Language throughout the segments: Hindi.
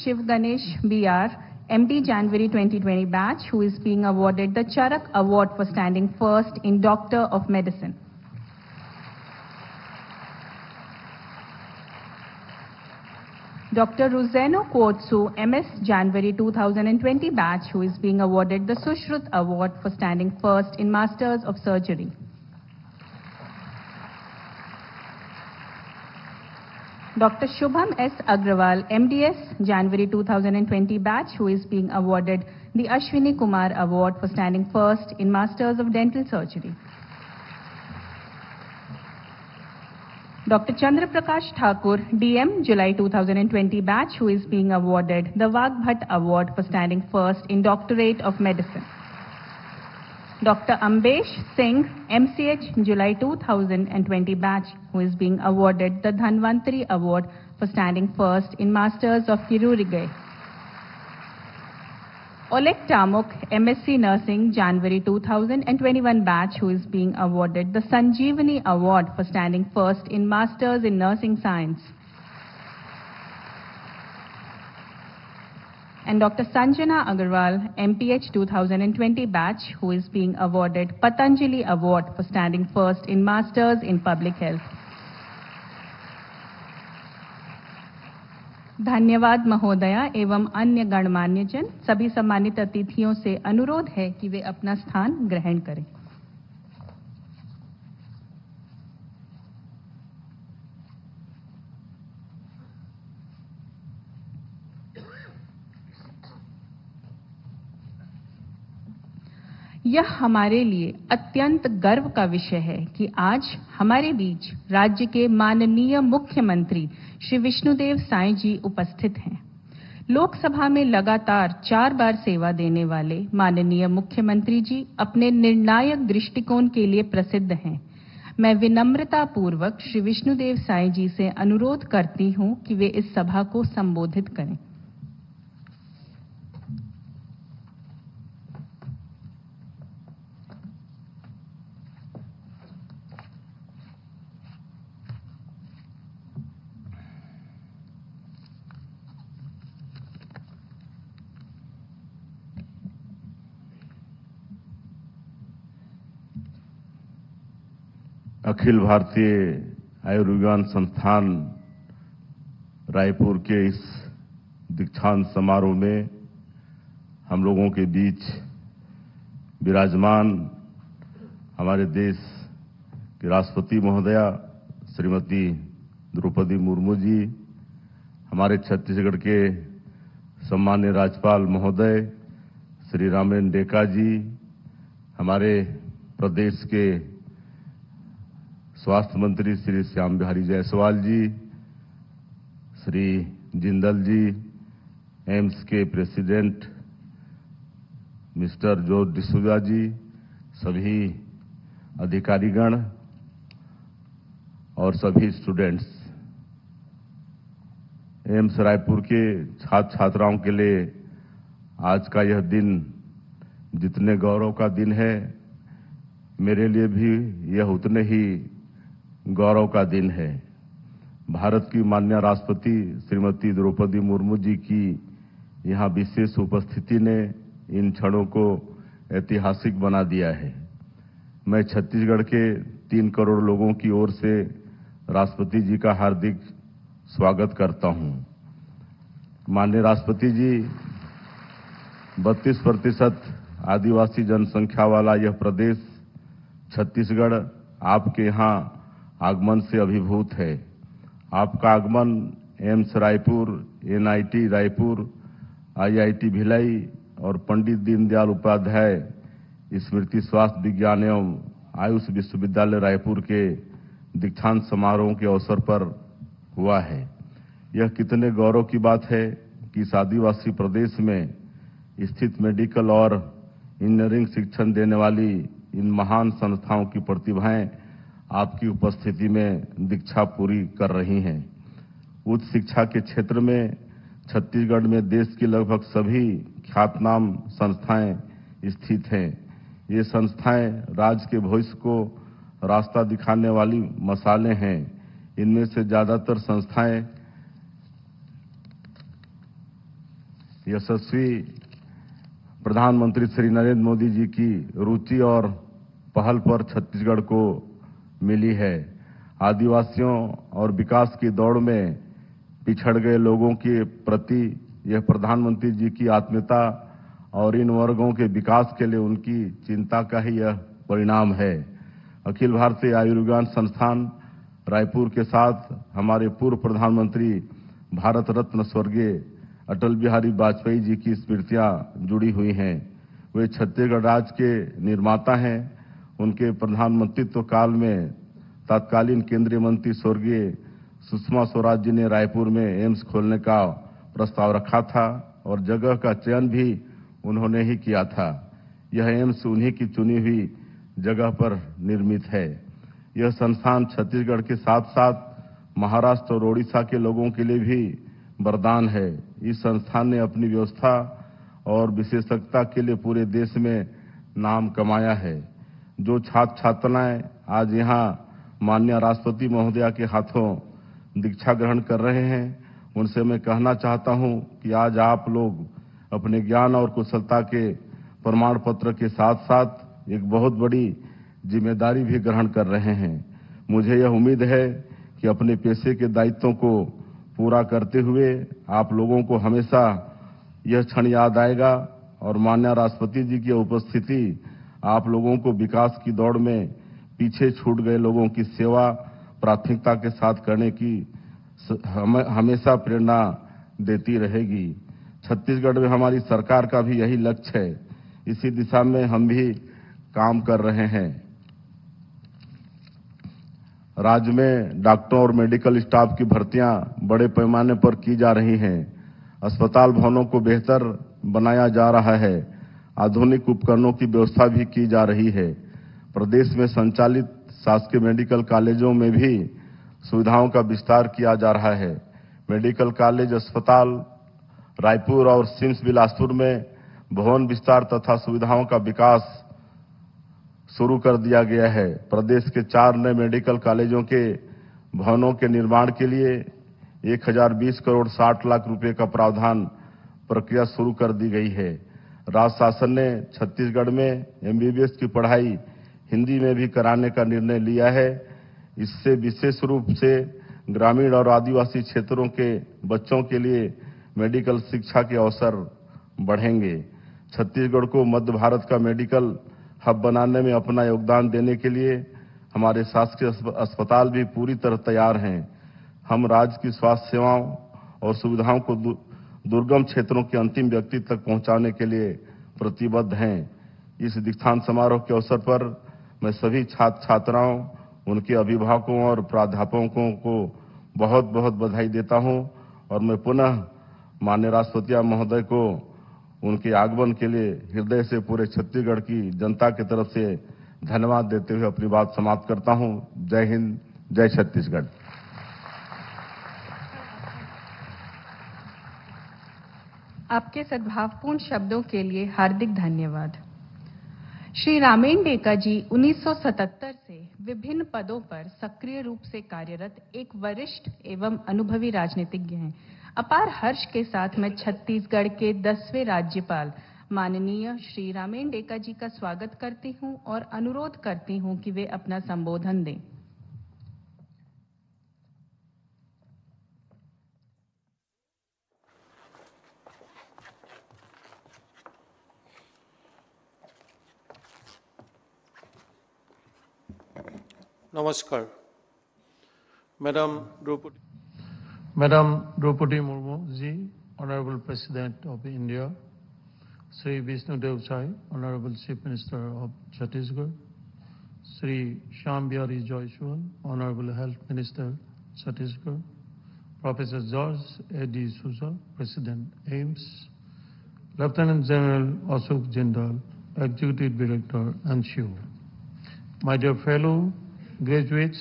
Shiv Ganesh BR, MD January 2020 batch, who is being awarded the Charak Award for standing first in Doctor of Medicine. Dr. Ruzeno Kuotsu, MS January 2020 batch, who is being awarded the Sushrut Award for standing first in Masters of Surgery. Dr. Shubham S. Agrawal, MDS January 2020 batch, who is being awarded the Ashwini Kumar Award for standing first in Masters of Dental Surgery. Dr. Chandra Prakash Thakur, DM, July 2020 batch, who is being awarded the Vagbhat Award for standing first in Doctorate of Medicine. Dr. Ambesh Singh, MCH, July 2020 batch, who is being awarded the Dhanvantari Award for standing first in Masters of Chirurgy. Oleg Tamuk, MSc Nursing, January 2021 batch, who is being awarded the Sanjeevani Award for standing first in Masters in Nursing Science. And Dr. Sanjana Agarwal, MPH 2020 batch, who is being awarded Patanjali Award for standing first in Masters in Public Health. धन्यवाद महोदया एवं अन्य गणमान्य जन। सभी सम्मानित अतिथियों से अनुरोध है कि वे अपना स्थान ग्रहण करें। यह हमारे लिए अत्यंत गर्व का विषय है कि आज हमारे बीच राज्य के माननीय मुख्यमंत्री श्री विष्णुदेव साई जी उपस्थित हैं। लोकसभा में लगातार 4 बार सेवा देने वाले माननीय मुख्यमंत्री जी अपने निर्णायक दृष्टिकोण के लिए प्रसिद्ध हैं। मैं विनम्रता पूर्वक श्री विष्णुदेव साई जी से अनुरोध करती हूं कि वे इस सभा को संबोधित करें। अखिल भारतीय आयुर्विज्ञान संस्थान रायपुर के इस दीक्षांत समारोह में हम लोगों के बीच विराजमान हमारे देश की राष्ट्रपति महोदया श्रीमती द्रौपदी मुर्मू जी, हमारे छत्तीसगढ़ के सम्मान्य राज्यपाल महोदय श्री रामेन डेका जी, हमारे प्रदेश के स्वास्थ्य मंत्री श्री श्याम बिहारी जायसवाल जी, श्री जिंदल जी, एम्स के प्रेसिडेंट मिस्टर जॉर्ज डिसूजा जी, सभी अधिकारीगण और सभी स्टूडेंट्स, एम्स रायपुर के छात्र छात्राओं के लिए आज का यह दिन जितने गौरव का दिन है, मेरे लिए भी यह उतने ही गौरव का दिन है। भारत की माननीय राष्ट्रपति श्रीमती द्रौपदी मुर्मू जी की यहां विशेष उपस्थिति ने इन क्षणों को ऐतिहासिक बना दिया है। मैं छत्तीसगढ़ के 3 करोड़ लोगों की ओर से राष्ट्रपति जी का हार्दिक स्वागत करता हूं। माननीय राष्ट्रपति जी, 32% आदिवासी जनसंख्या वाला यह प्रदेश छत्तीसगढ़ आपके यहां आगमन से अभिभूत है। आपका आगमन AIIMS Raipur, NIT Raipur, IIT Bhilai और पंडित दीनदयाल उपाध्याय स्मृति स्वास्थ्य विज्ञान एवं आयुष विश्वविद्यालय रायपुर के दीक्षांत समारोह के अवसर पर हुआ है। यह कितने गौरव की बात है कि इस आदिवासी प्रदेश में स्थित मेडिकल और इंजीनियरिंग शिक्षण देने वाली इन महान संस्थाओं की प्रतिभाएं आपकी उपस्थिति में दीक्षा पूरी कर रही हैं। उच्च शिक्षा के क्षेत्र में छत्तीसगढ़ में देश की लगभग सभी ख्यातनाम संस्थाएं स्थित हैं। ये संस्थाएं राज्य के भविष्य को रास्ता दिखाने वाली मसालें हैं। इनमें से ज्यादातर संस्थाएं यशस्वी प्रधानमंत्री श्री नरेंद्र मोदी जी की रुचि और पहल पर छत्तीसगढ़ को मिली है। आदिवासियों और विकास की दौड़ में पिछड़ गए लोगों के प्रति यह प्रधानमंत्री जी की आत्मीयता और इन वर्गों के विकास के लिए उनकी चिंता का ही यह परिणाम है। अखिल भारतीय आयुर्विज्ञान संस्थान रायपुर के साथ हमारे पूर्व प्रधानमंत्री भारत रत्न स्वर्गीय अटल बिहारी वाजपेयी जी की स्मृतियां जुड़ी हुई हैं। वे छत्तीसगढ़ राज्य के निर्माता हैं। उनके प्रधानमंत्रित्व काल में तत्कालीन केंद्रीय मंत्री स्वर्गीय सुषमा स्वराज जी ने रायपुर में एम्स खोलने का प्रस्ताव रखा था और जगह का चयन भी उन्होंने ही किया था। यह एम्स उन्हीं की चुनी हुई जगह पर निर्मित है। यह संस्थान छत्तीसगढ़ के साथ साथ महाराष्ट्र और ओडिशा के लोगों के लिए भी वरदान है। इस संस्थान ने अपनी व्यवस्था और विशेषज्ञता के लिए पूरे देश में नाम कमाया है। जो छात्र छात्राएं आज यहाँ माननीय राष्ट्रपति महोदया के हाथों दीक्षा ग्रहण कर रहे हैं, उनसे मैं कहना चाहता हूं कि आज आप लोग अपने ज्ञान और कुशलता के प्रमाण पत्र के साथ साथ एक बहुत बड़ी जिम्मेदारी भी ग्रहण कर रहे हैं। मुझे यह उम्मीद है कि अपने पेशे के दायित्वों को पूरा करते हुए आप लोगों को हमेशा यह क्षण याद आएगा और माननीय राष्ट्रपति जी की उपस्थिति आप लोगों को विकास की दौड़ में पीछे छूट गए लोगों की सेवा प्राथमिकता के साथ करने की हमेशा प्रेरणा देती रहेगी। छत्तीसगढ़ में हमारी सरकार का भी यही लक्ष्य है। इसी दिशा में हम भी काम कर रहे हैं। राज्य में डॉक्टरों और मेडिकल स्टाफ की भर्तियां बड़े पैमाने पर की जा रही हैं। अस्पताल भवनों को बेहतर बनाया जा रहा है। आधुनिक उपकरणों की व्यवस्था भी की जा रही है। प्रदेश में संचालित शासकीय मेडिकल कॉलेजों में भी सुविधाओं का विस्तार किया जा रहा है। मेडिकल कॉलेज अस्पताल रायपुर और सिम्स बिलासपुर में भवन विस्तार तथा सुविधाओं का विकास शुरू कर दिया गया है। प्रदेश के 4 नए मेडिकल कॉलेजों के भवनों के निर्माण के लिए 1020 करोड़ 60 लाख रुपए का प्रावधान प्रक्रिया शुरू कर दी गई है। राज्य शासन ने छत्तीसगढ़ में एमबीबीएस की पढ़ाई हिंदी में भी कराने का निर्णय लिया है। इससे विशेष रूप से ग्रामीण और आदिवासी क्षेत्रों के बच्चों के लिए मेडिकल शिक्षा के अवसर बढ़ेंगे। छत्तीसगढ़ को मध्य भारत का मेडिकल हब बनाने में अपना योगदान देने के लिए हमारे शासकीय अस्पताल भी पूरी तरह तैयार हैं। हम राज्य की स्वास्थ्य सेवाओं और सुविधाओं को दुर्गम क्षेत्रों के अंतिम व्यक्ति तक पहुंचाने के लिए प्रतिबद्ध हैं। इस दीक्षांत समारोह के अवसर पर मैं सभी छात्र छात्राओं, उनके अभिभावकों और प्राध्यापकों को बहुत बहुत बधाई देता हूं और मैं पुनः माननीय राष्ट्रपति महोदय को उनके आगमन के लिए हृदय से पूरे छत्तीसगढ़ की जनता की तरफ से धन्यवाद देते हुए अपनी बात समाप्त करता हूं। जय हिंद, जय छत्तीसगढ़। आपके सद्भावपूर्ण शब्दों के लिए हार्दिक धन्यवाद। श्री रामेन डेका जी 1977 से विभिन्न पदों पर सक्रिय रूप से कार्यरत एक वरिष्ठ एवं अनुभवी राजनीतिज्ञ हैं। अपार हर्ष के साथ मैं छत्तीसगढ़ के 10वें राज्यपाल माननीय श्री रामेन डेका जी का स्वागत करती हूं और अनुरोध करती हूं कि वे अपना संबोधन दें। Namaskar. Madam Draupadi Murmu ji, Honorable President of India, Sri Vishnu Dev Sai, Honorable Chief Minister of Chhattisgarh, Sri Shyam Bihari Joyshwal, Honorable Health Minister, Chhattisgarh, Professor George A.D. Souza, President AIMS, Lieutenant General Ashok Jindal, Executive Director, NCO. My dear fellow graduates,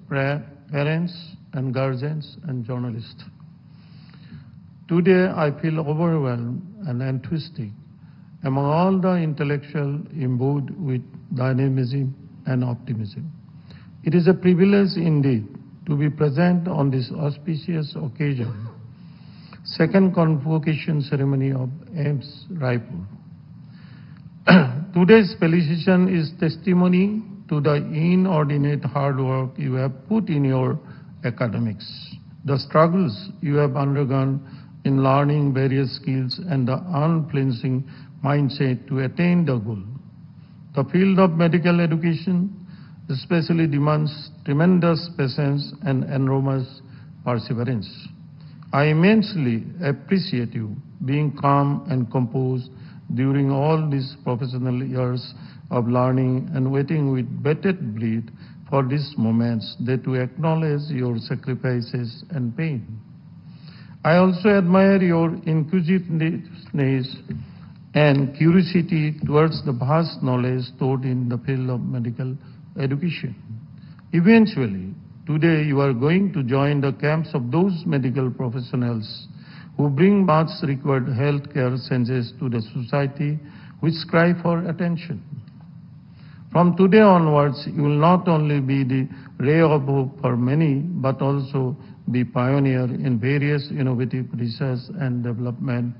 parents and guardians and journalists. Today I feel overwhelmed and enthusiastic among all the intellectuals imbued with dynamism and optimism. It is a privilege indeed to be present on this auspicious occasion. second convocation ceremony of AIMS Raipur. Today's felicitation is testimony to the inordinate hard work you have put in your academics, the struggles you have undergone in learning various skills, and the unflinching mindset to attain the goal. The field of medical education especially demands tremendous patience and enormous perseverance. I immensely appreciate you being calm and composed during all these professional years of learning and waiting with bated breath for these moments that to acknowledge your sacrifices and pain. I also admire your inquisitiveness and curiosity towards the vast knowledge stored in the field of medical education. Eventually, today you are going to join the camps of those medical professionals who bring much required healthcare senses to the society which cry for attention. From today onwards, you will not only be the ray of hope for many, but also be pioneer in various innovative research and development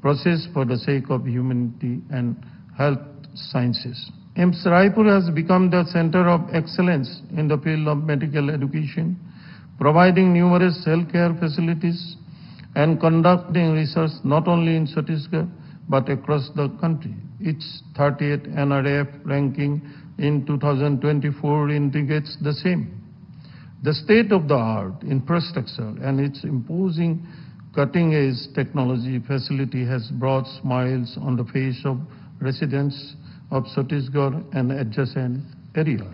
process for the sake of humanity and health sciences. AIMS Raipur has become the center of excellence in the field of medical education, providing numerous healthcare facilities and conducting research not only in Chhattisgarh but across the country. Its 30th NRF ranking in 2024 indicates the same. The state-of-the-art infrastructure and its imposing cutting-edge technology facility has brought smiles on the face of residents of Chhattisgarh and adjacent area.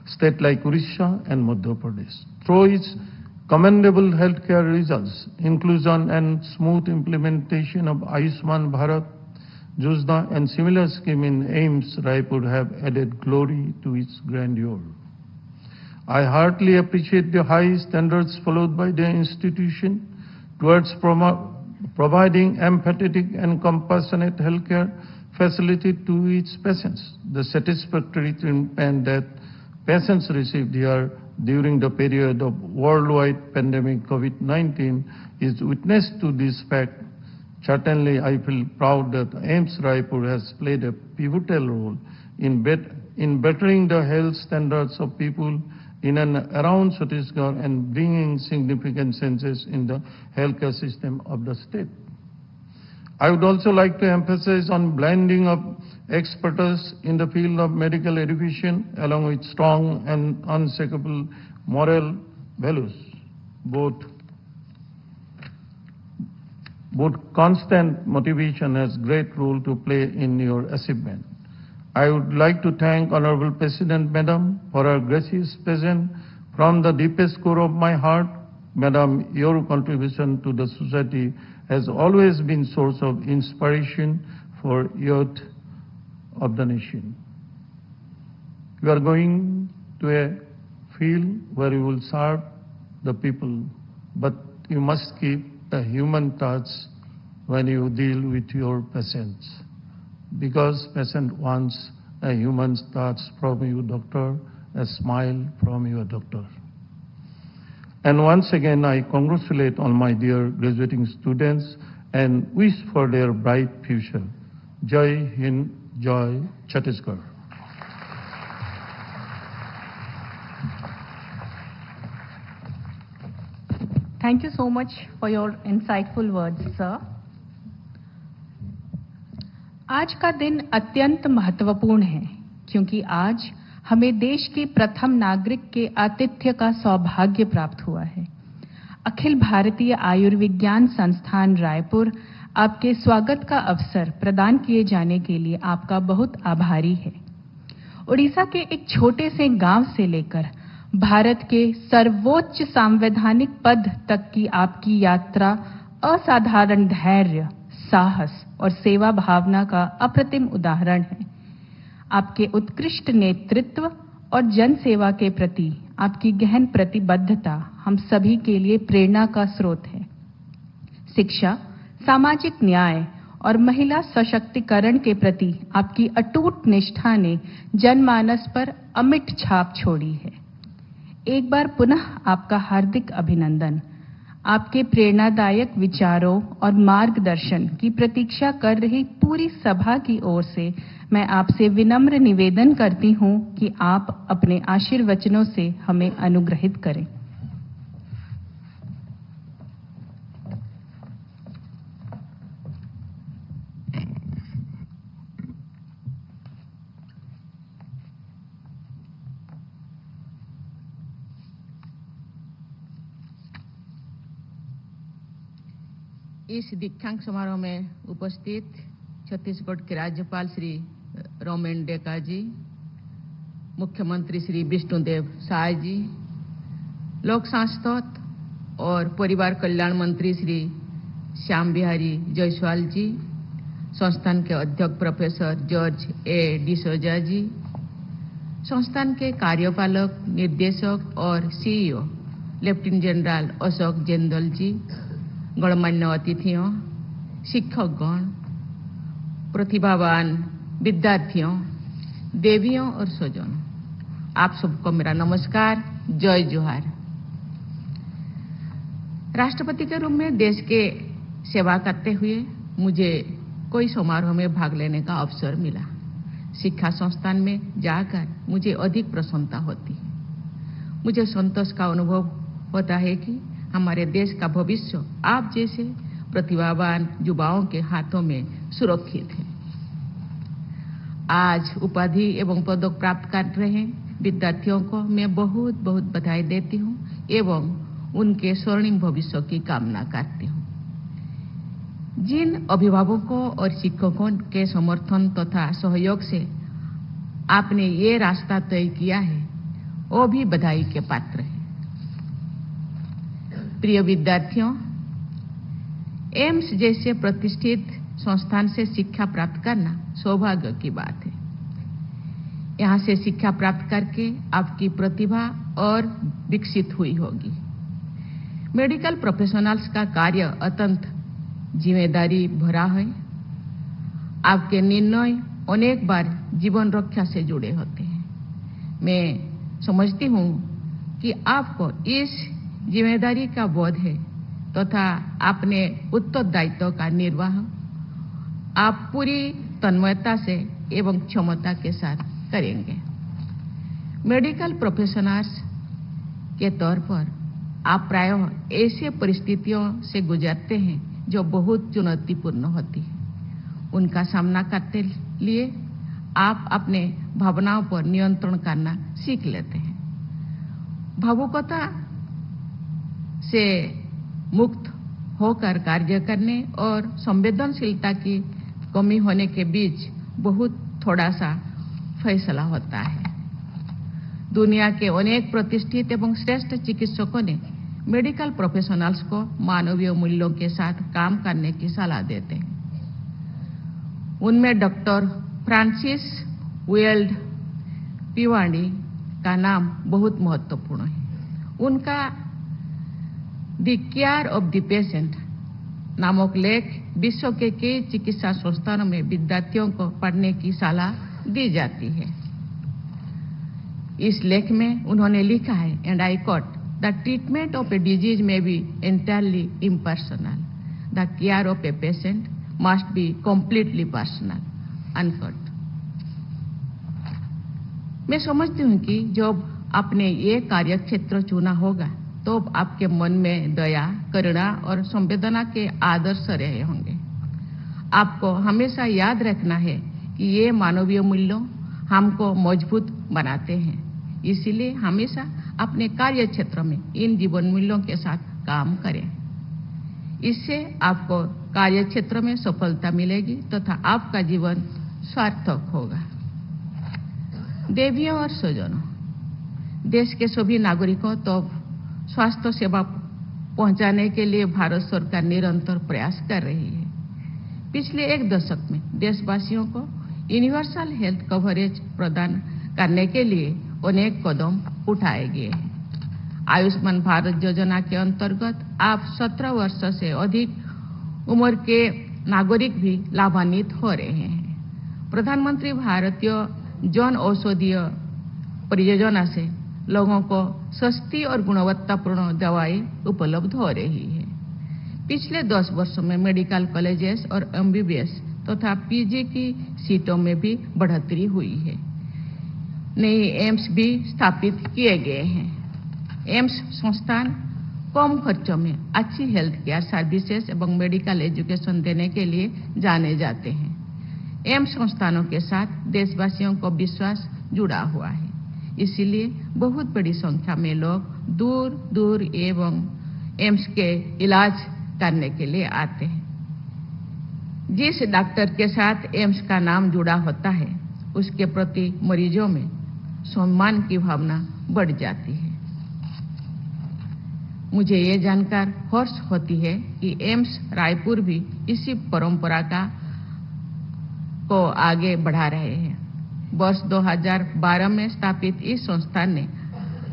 States like Odisha and Madhya Pradesh, through its commendable healthcare results, inclusion and smooth implementation of Ayushman Bharat Yojana and similar scheme in AIMS Raipur have added glory to its grandeur. I heartily appreciate the high standards followed by the institution towards providing empathetic and compassionate healthcare facility to its patients. The satisfactory treatment that patients received here during the period of worldwide pandemic COVID-19 is witness to this fact. Certainly, I feel proud that AIMS Raipur has played a pivotal role in bettering the health standards of people in and around Chhattisgarh and bringing significant changes in the healthcare system of the state. I would also like to emphasize on blending of expertise in the field of medical education along with strong and unshakable moral values. Both constant motivation has great role to play in your achievement. I would like to thank Honorable President Madam for her gracious presence from the deepest core of my heart. Madam, your contribution to the society has always been source of inspiration for youth of the nation. You are going to a field where you will serve the people, but you must keep a human touch when you deal with your patients, because patient wants a human touch from you, doctor, a smile from your doctor. And once again, I congratulate all my dear graduating students and wish for their bright future. Jai Hind, Jai Chhattisgarh. Thank you so much for your insightful words, sir. आज का दिन अत्यंत महत्वपूर्ण है क्योंकि आज हमें देश के प्रथम नागरिक के आतिथ्य का सौभाग्य प्राप्त हुआ है। अखिल भारतीय आयुर्विज्ञान संस्थान रायपुर आपके स्वागत का अवसर प्रदान किए जाने के लिए आपका बहुत आभारी है। ओडिशा के एक छोटे से गांव से लेकर भारत के सर्वोच्च संवैधानिक पद तक की आपकी यात्रा असाधारण धैर्य, साहस और सेवा भावना का अप्रतिम उदाहरण है। आपके उत्कृष्ट नेतृत्व और जन सेवा के प्रति आपकी गहन प्रतिबद्धता हम सभी के लिए प्रेरणा का स्रोत है। शिक्षा, सामाजिक न्याय और महिला सशक्तिकरण के प्रति आपकी अटूट निष्ठा ने जनमानस पर अमिट छाप छोड़ी है। एक बार पुनः आपका हार्दिक अभिनंदन। आपके प्रेरणादायक विचारों और मार्गदर्शन की प्रतीक्षा कर रही पूरी सभा की ओर से मैं आपसे विनम्र निवेदन करती हूं कि आप अपने आशीर्वचनों से हमें अनुग्रहित करें। इस दीक्षांत समारोह में उपस्थित छत्तीसगढ़ के राज्यपाल श्री रोमेन डेका जी, मुख्यमंत्री श्री विष्णुदेव साय जी, लोक स्वास्थ्य और परिवार कल्याण मंत्री श्री श्याम बिहारी जायसवाल जी, संस्थान के अध्यक्ष professor George A D'Souza ji, संस्थान के कार्यपालक निर्देशक और CEO lieutenant general Ashok Jindal ji, गणमान्य अतिथियों, शिक्षकगण, प्रतिभावान विद्यार्थियों, देवियों और स्वजनों, आप सबको मेरा नमस्कार, जय जोहार। राष्ट्रपति के रूप में देश के सेवा करते हुए मुझे कोई समारोह में भाग लेने का अवसर मिला। शिक्षा संस्थान में जाकर मुझे अधिक प्रसन्नता होती है। मुझे संतोष का अनुभव होता है कि हमारे देश का भविष्य आप जैसे प्रतिभावान युवाओं के हाथों में सुरक्षित है। आज उपाधि एवं पदक प्राप्त कर रहे विद्यार्थियों को मैं बहुत बहुत बधाई देती हूँ एवं उनके स्वर्णिम भविष्य की कामना करती हूँ। जिन अभिभावकों और शिक्षकों के समर्थन तथा सहयोग से आपने ये रास्ता तय किया है, वो भी बधाई के पात्र है। प्रिय विद्यार्थियों, एम्स जैसे प्रतिष्ठित संस्थान से शिक्षा प्राप्त करना सौभाग्य की बात है। यहाँ से शिक्षा प्राप्त करके आपकी प्रतिभा और विकसित हुई होगी। मेडिकल प्रोफेशनल्स का कार्य अत्यंत जिम्मेदारी भरा है। आपके निर्णय अनेक बार जीवन रक्षा से जुड़े होते हैं। मैं समझती हूँ कि आपको इस जिम्मेदारी का बोध है तथा अपने उत्तरदायित्व का निर्वाह आप पूरी तन्मयता से एवं क्षमता के साथ करेंगे। मेडिकल प्रोफेशनल्स के तौर पर आप प्रायः ऐसे परिस्थितियों से गुजरते हैं जो बहुत चुनौतीपूर्ण होती है। उनका सामना करते लिए आप अपने भावनाओं पर नियंत्रण करना सीख लेते हैं। भावुकता से मुक्त होकर कार्य करने और संवेदनशीलता की कमी होने के बीच बहुत थोड़ा सा फैसला होता है। दुनिया के अनेक प्रतिष्ठित एवं श्रेष्ठ चिकित्सकों ने मेडिकल प्रोफेशनल्स को मानवीय मूल्यों के साथ काम करने की सलाह देते हैं। उनमें डॉक्टर फ्रांसिस वेल्ड पिवानी का नाम बहुत महत्वपूर्ण है। उनका the care of the patient नामक लेख विश्व के कई चिकित्सा संस्थानों में विद्यार्थियों को पढ़ने की सलाह दी जाती है। इस लेख में उन्होंने लिखा है, and I quote, the treatment of a disease में be entirely impersonal, the care of a patient must be completely personal, unquote. मैं समझती हूँ कि जब आपने ये कार्य क्षेत्र चुना होगा तो आपके मन में दया, करुणा और संवेदना के आदर्श रहे होंगे। आपको हमेशा याद रखना है कि ये मानवीय मूल्यों हमको मजबूत बनाते हैं। इसीलिए हमेशा अपने कार्य क्षेत्र में इन जीवन मूल्यों के साथ काम करें। इससे आपको कार्य क्षेत्र में सफलता मिलेगी तथा आपका जीवन सार्थक होगा। देवियों और स्वजनों, देश के सभी नागरिकों तो स्वास्थ्य सेवा पहुंचाने के लिए भारत सरकार निरंतर प्रयास कर रही है। पिछले एक दशक में देशवासियों को यूनिवर्सल हेल्थ कवरेज प्रदान करने के लिए अनेक कदम उठाए गए हैं। आयुष्मान भारत योजना के अंतर्गत आप 17 वर्ष से अधिक उम्र के नागरिक भी लाभान्वित हो रहे हैं। प्रधानमंत्री भारतीय जन औषधीय परियोजना से लोगों को सस्ती और गुणवत्तापूर्ण दवाई उपलब्ध हो रही है। पिछले 10 वर्षों में मेडिकल कॉलेजेस और एमबीबीएस तथा पीजी की सीटों में भी बढ़ोतरी हुई है। नए एम्स भी स्थापित किए गए हैं। एम्स संस्थान कम खर्चों में अच्छी हेल्थ केयर सर्विसेज एवं मेडिकल एजुकेशन देने के लिए जाने जाते हैं। एम्स संस्थानों के साथ देशवासियों को विश्वास जुड़ा हुआ है, इसीलिए बहुत बड़ी संख्या में लोग दूर दूर एवं एम्स के इलाज करने के लिए आते हैं। जिस डॉक्टर के साथ एम्स का नाम जुड़ा होता है, उसके प्रति मरीजों में सम्मान की भावना बढ़ जाती है। मुझे ये जानकर हर्ष होती है कि एम्स रायपुर भी इसी परंपरा को आगे बढ़ा रहे हैं। वर्ष 2012 में स्थापित इस संस्थान ने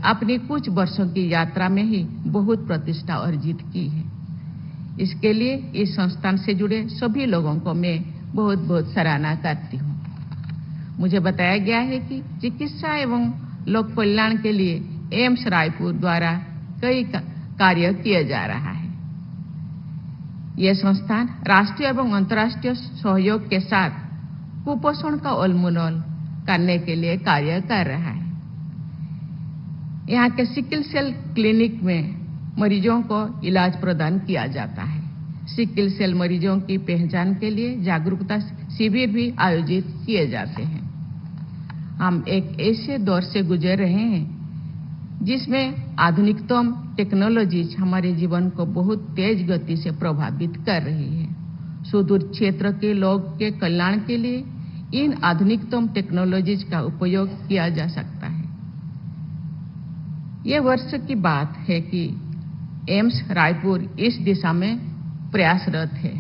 अपनी कुछ वर्षों की यात्रा में ही बहुत प्रतिष्ठा अर्जित की है। इसके लिए इस संस्थान से जुड़े सभी लोगों को मैं बहुत बहुत सराहना करती हूँ। मुझे बताया गया है कि चिकित्सा एवं लोक कल्याण के लिए एम्स रायपुर द्वारा कई कार्य किया जा रहा है। यह संस्थान राष्ट्रीय एवं अंतर्राष्ट्रीय सहयोग के साथ कुपोषण का उन्मूलन करने के लिए कार्य कर रहा है। यहाँ के सिकल सेल क्लिनिक में मरीजों को इलाज प्रदान किया जाता है। सिकल सेल मरीजों की पहचान के लिए जागरूकता शिविर भी आयोजित किए जाते हैं। हम एक ऐसे दौर से गुजर रहे हैं जिसमें आधुनिकतम टेक्नोलॉजीज हमारे जीवन को बहुत तेज गति से प्रभावित कर रही है। सुदूर क्षेत्र के लोग के कल्याण के लिए इन आधुनिकतम टेक्नोलॉजीज का उपयोग किया जा सकता है। यह वर्ष की बात है कि एम्स रायपुर इस दिशा में प्रयासरत है।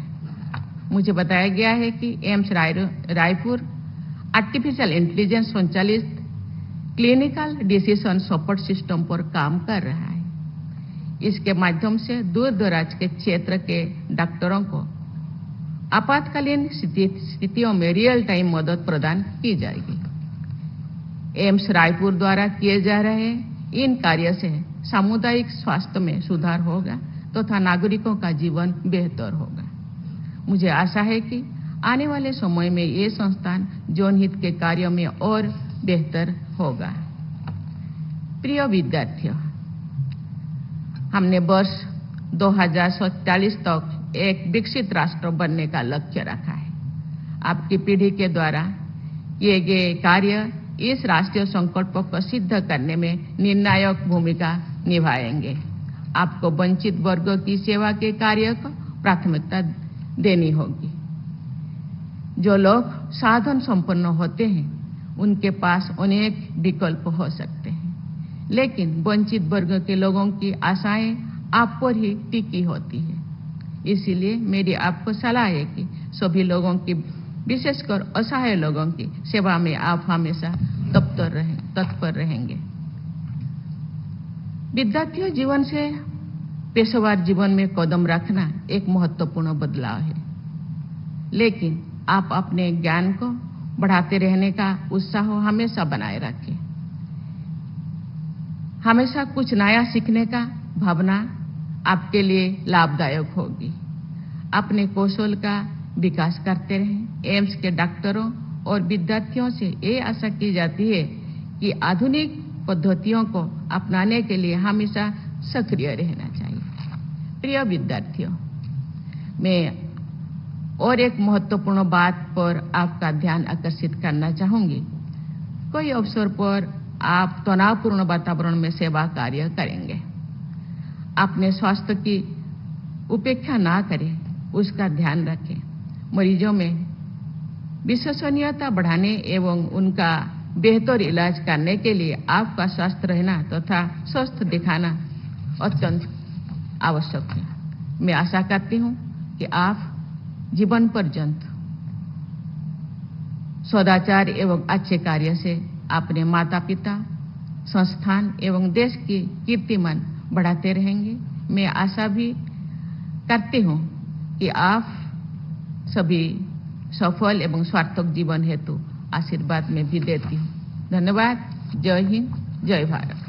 मुझे बताया गया है कि एम्स रायपुर आर्टिफिशियल इंटेलिजेंस संचालित क्लिनिकल डिसीजन सपोर्ट सिस्टम पर काम कर रहा है। इसके माध्यम से दूर दराज के क्षेत्र के डॉक्टरों को आपातकालीन स्थितियों में रियल टाइम मदद प्रदान की जाएगी। एम्स रायपुर द्वारा किए जा रहे इन कार्य से सामुदायिक स्वास्थ्य में सुधार होगा तथा नागरिकों का जीवन बेहतर होगा। मुझे आशा है कि आने वाले समय में ये संस्थान जनहित के कार्यों में और बेहतर होगा। प्रिय विद्यार्थियों, हमने वर्ष 2047 तक एक विकसित राष्ट्र बनने का लक्ष्य रखा है। आपकी पीढ़ी के द्वारा किए गए कार्य इस राष्ट्रीय संकल्प को सिद्ध करने में निर्णायक भूमिका निभाएंगे। आपको वंचित वर्गों की सेवा के कार्य को प्राथमिकता देनी होगी। जो लोग साधन संपन्न होते हैं उनके पास अनेक विकल्प हो सकते हैं, लेकिन वंचित वर्ग के लोगों की आशाएं आप पर ही टिकी होती है। इसीलिए मेरी आपको सलाह है कि सभी लोगों की, विशेषकर असहाय लोगों की सेवा में आप हमेशा तत्पर रहेंगे। विद्यार्थियों जीवन से पेशेवर जीवन में कदम रखना एक महत्वपूर्ण बदलाव है, लेकिन आप अपने ज्ञान को बढ़ाते रहने का उत्साह हमेशा बनाए रखें। हमेशा कुछ नया सीखने का भावना आपके लिए लाभदायक होगी। अपने कौशल का विकास करते रहें। एम्स के डॉक्टरों और विद्यार्थियों से ये आशा की जाती है कि आधुनिक पद्धतियों को अपनाने के लिए हमेशा सक्रिय रहना चाहिए। प्रिय विद्यार्थियों, मैं और एक महत्वपूर्ण बात पर आपका ध्यान आकर्षित करना चाहूंगी। कोई अवसर पर आप तनावपूर्ण वातावरण में सेवा कार्य करेंगे। अपने स्वास्थ्य की उपेक्षा ना करें, उसका ध्यान रखें। मरीजों में विश्वसनीयता बढ़ाने एवं उनका बेहतर इलाज करने के लिए आपका स्वस्थ रहना तथा स्वस्थ दिखाना अत्यंत आवश्यक है। मैं आशा करती हूं कि आप जीवन पर्यंत सदाचार एवं अच्छे कार्य से अपने माता पिता, संस्थान एवं देश की कीर्तिमान बढ़ाते रहेंगे। मैं आशा भी करती हूं कि आप सभी सफल एवं सार्थक जीवन हेतु आशीर्वाद में भी देती हूं। धन्यवाद। जय हिंद, जय भारत।